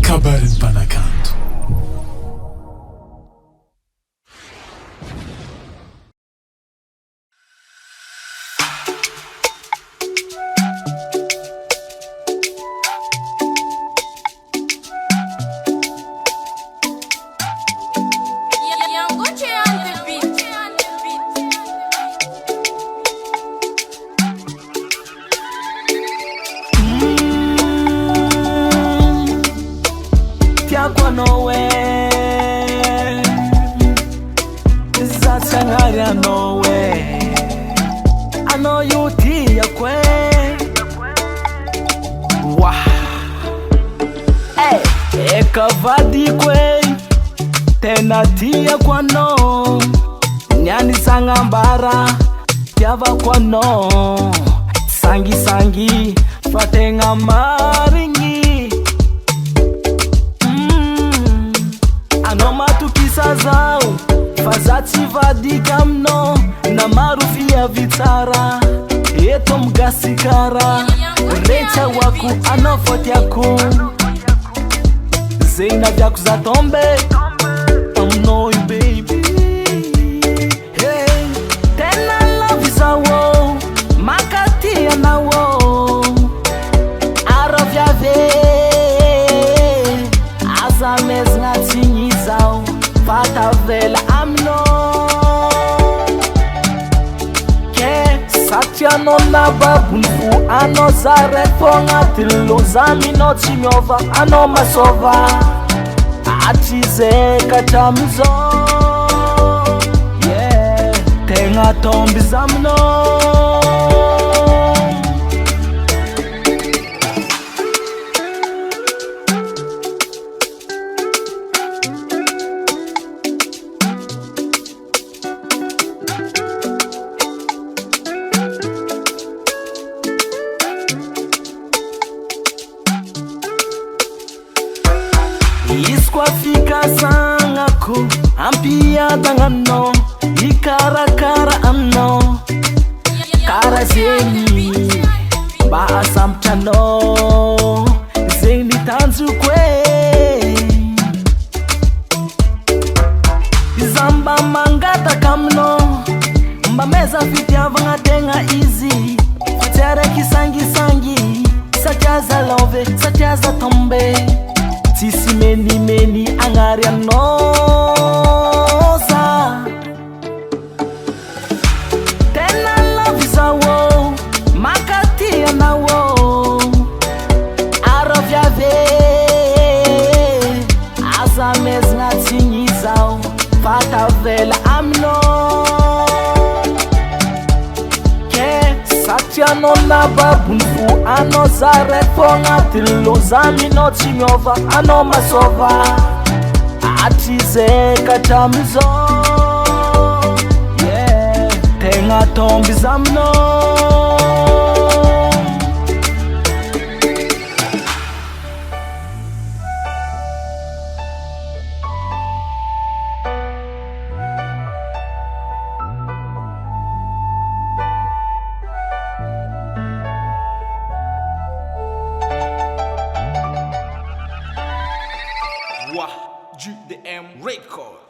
kabarin'ny mpanakanto. Nowhere, that's a nowhere. I know you tia kwe. Wow, hey, ekavadi kwe. Tena tia kwa no. Nyani sangambara, tiava kwa no. Sangi sangi, fatenga maringi. Zao fazati vadika mno na marufia vitara eto mgasikara recha waku anofoti yaku zeina vyaku za tombe I know you baby. Hey, tena love zawo makatia na wo arovya ve azamez ngatinyi zao Fatavela amno Ke satya no na babunfu Ano zare fonga tilo Zami no chimyova Ano masova Atize kachamzo Yeah Tenga tombi zamno Iskwafika sangaku ampia dangano ikarakara amno kara zeni ba asamchano zeni tanzu kwe zamba mangata kamno mbameza fitia vanga tenga easy fitere kisangi sangi satyaza love satyaza tombe Tisi meni angaria noza Tena love zawo makatia na wo Arovya ve Azamez ngatinyi zao Fatavela amno Ke satya no na babunfu Ano zare fonga tilo Zami no chimyova Ano masova Atize kachamzo Yeah Tenga tombi zamno Wah, GDM Record.